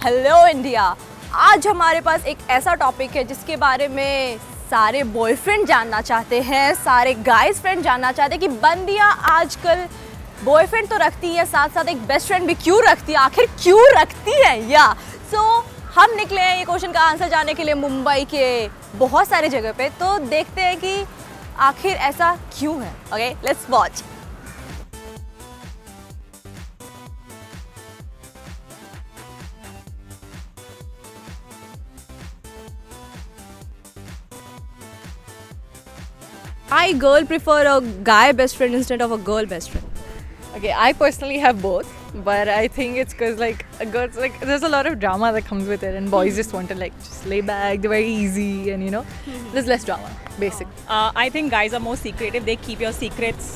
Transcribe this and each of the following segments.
Hello India. आज हमारे पास एक ऐसा टॉपिक है जिसके बारे में सारे बॉयफ्रेंड जानना चाहते हैं, सारे गाइस फ्रेंड जानना चाहते हैं कि बंदियां आजकल बॉयफ्रेंड तो रखती है, साथ साथ एक बेस्ट फ्रेंड भी क्यों रखती है, आखिर क्यों रखती है। या हम निकले हैं ये क्वेश्चन का आंसर जानने के लिए मुंबई के बहुत सारे जगह पे, तो देखते हैं कि आखिर ऐसा क्यों है। Okay, let's watch. I girl prefer a guy best friend instead of a girl best friend. Okay, I personally have both, but I think it's because girls there's a lot of drama that comes with it, and boys just want to just lay back. They're very easy, and there's less drama. Basically, I think guys are more secretive. They keep your secrets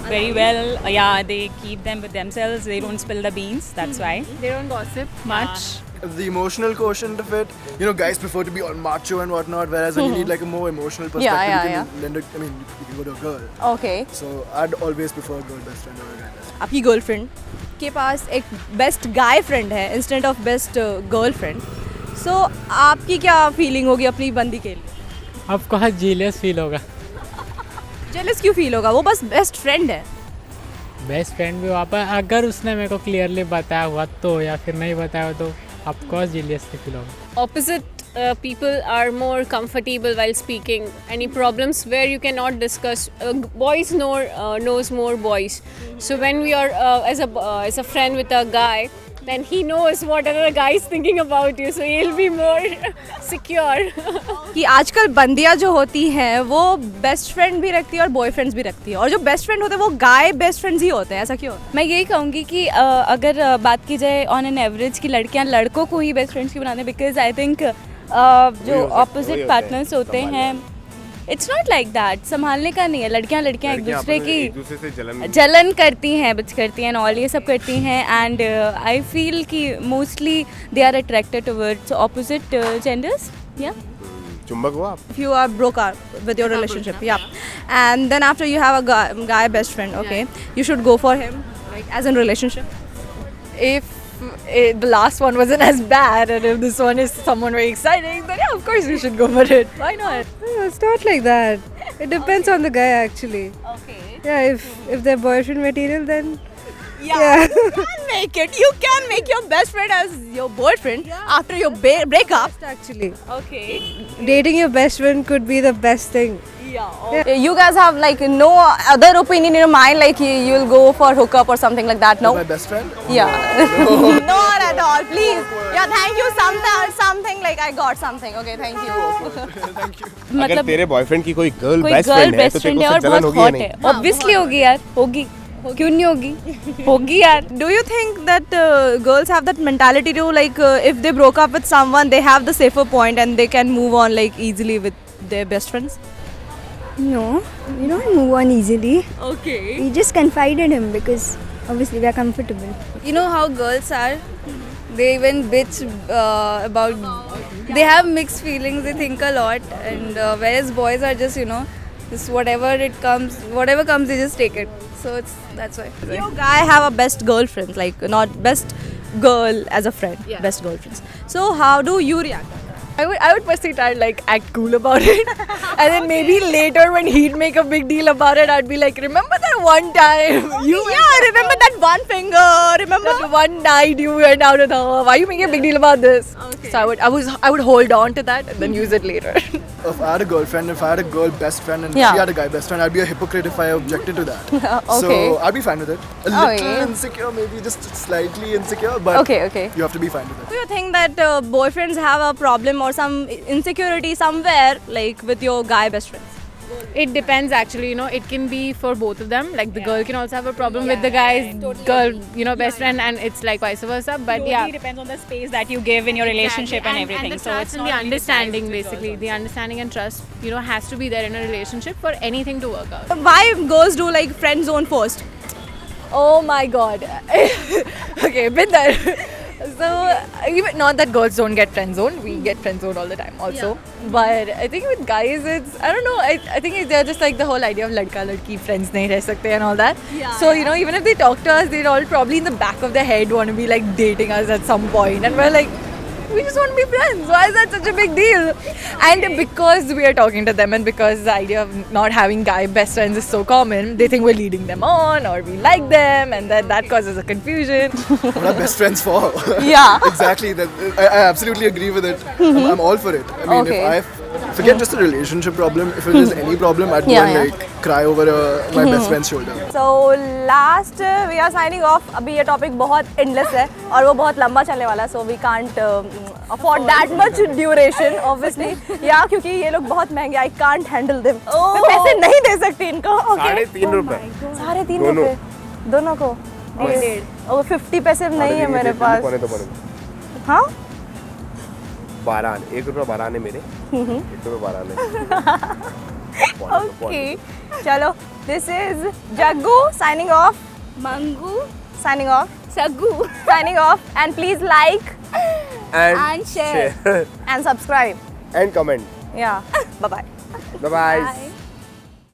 very well. Yeah, they keep them with themselves. They don't spill the beans. That's why they don't gossip much. The emotional quotient of it, guys prefer to be all macho and whatnot, whereas when you need a more emotional perspective, you can go to a girl. Okay. So I'd always prefer a girl best friend over a guy best friend. आपकी girlfriend के पास एक best guy friend है instead of best girlfriend, सो आपकी क्या feeling होगी अपनी बंदी के लिए? आपको हाँ जेलियस फील होगा। जेलस क्यों फील होगा? वो बस बेस्ट फ्रेंड है। बेस्ट फ्रेंड भी वहाँ पर अगर उसने मेरे को क्लियरली बताया हुआ तो, या फिर नहीं बताया हुआ तो ऑफकोर्स जेलियस फील होगा। Opposite people are more comfortable while speaking. Any problems where you cannot discuss. Boys knows more boys. So when we are as a friend with a guy, then he knows what other guy is thinking about you. So he'll be more secure. कि आजकल बंदियां जो होती हैं वो best friend भी रखती है और बॉयफ्रेंड्स भी रखती है, और जो बेस्ट फ्रेंड होते हैं वो गाय बेस्ट फ्रेंड्स ही होते हैं। ऐसा क्यों? मैं यही कहूँगी कि अगर बात की जाए ऑन एन एवरेज की लड़कियाँ लड़कों को ही बेस्ट फ्रेंड्स क्यों बनाते हैं, बिकॉज आई थिंक जो ऑपोजिट पार्टनर्स होते हैं, इट्स नॉट लाइक दैट। संभालने का नहीं है, लड़कियाँ एक दूसरे की जलन करती हैं, बच करती हैं और ये सब करती हैं, एंड आई फील कि mostly they are attracted towards opposite genders. या चुंबक हुआ आप? If you are broke up with your relationship, yeah, and then after you have a guy best friend, okay, you should go for him, like as in relationship. If the last one wasn't as bad, and if this one is someone very exciting, then yeah, of course we should go for it. Why not? It's not like that. It depends on the guy actually. Okay. Yeah, if they're boyfriend material, then Yeah. You can make it. You can make your best friend as your boyfriend after your breakup. actually Okay. dating your best friend could be the best thing. Yeah. You guys have like no other opinion in your mind, like you'll go for hookup or something like that? No. My best friend? Yeah. Not at all. Please. Yeah. Thank you. Something like I got something. Okay. Thank you. Thank you. अगर मतलब तेरे boyfriend की कोई girl कोई best girl friend है तो best तेरे friend है को और उससे जलन बहुत होगी या हॉट नहीं? है, ऑब्वियसली होगी यार, होगी, क्यों नहीं होगी? होगी यार। Do you think that girls have that mentality to like if they broke up with someone, they have the safer point and they can move on like easily with their best friends? No, we don't move on easily. Okay. We just confide in him because obviously we are comfortable. You know how girls are, they even bitch about, they have mixed feelings, they think a lot, and whereas boys are just just whatever comes, they just take it. So that's why. You guy have a best girlfriend, like not best girl as a friend, best girlfriends. So how do you react? I would personally try to act cool about it, and then maybe later when he'd make a big deal about it, I'd be like, remember that one time you remember that one finger? Remember that one night you went out with her? Why are you making a big deal about this? Okay. So I would hold on to that and then use it later. If I had a girlfriend, if I had a girl best friend and she had a guy best friend, I'd be a hypocrite if I objected to that. Okay. So I'd be fine with it. A little insecure, maybe just slightly insecure, but Okay. you have to be fine with it. Do you think that boyfriends have a problem or some insecurity somewhere like with your guy best friends? It depends actually, it can be for both of them. Like the girl can also have a problem with the guy's girl, best friend, and it's like vice versa. But totally depends on the space that you give in your relationship and everything. And the So trust it's and not the really understanding, decided to basically. girls The understanding and trust, has to be there in a relationship for anything to work out. Why girls do like friend zone first? Oh my god. Okay, been there. So even not that girls don't get friend zoned, we get friend zoned all the time also. But I think with guys, it's I don't know. I think they're just like the whole idea of ladka ladki friends nahi reh sakte and all that. So even if they talk to us, they'd all probably in the back of their head want to be like dating us at some point, and we're like, We just want to be friends. Why is that such a big deal? And because we are talking to them, and because the idea of not having guy best friends is so common, they think we're leading them on or we like them, and then that causes a confusion. What are best friends for? Yeah. Exactly. That I absolutely agree with it. I'm all for it. I mean, Okay. if I forget just a relationship problem, if it is any problem, I'd go Yeah, and yeah. like cry over my best friend's shoulder. So last we are signing off. अभी ये topic बहुत endless है और वो बहुत लंबा चलने वाला है, so we can't afford that much duration obviously. या क्योंकि ये लोग बहुत महंगे, I can't handle them. मैं पैसे नहीं दे सकती इनको. Okay. 3.5 रुपए 3.5 दोनों। रुपए दोनों को. और 50 पैसे नहीं है मेरे पास. हाँ? 12 आने 1 रुपया 12 आने मेरे 1 रुपया 12 आने Okay. चलो, this is Jaggu signing off. Mangu, Signing off. Sagu, Signing off. And please like and share. and subscribe. and comment. Yeah. Bye bye. Bye bye.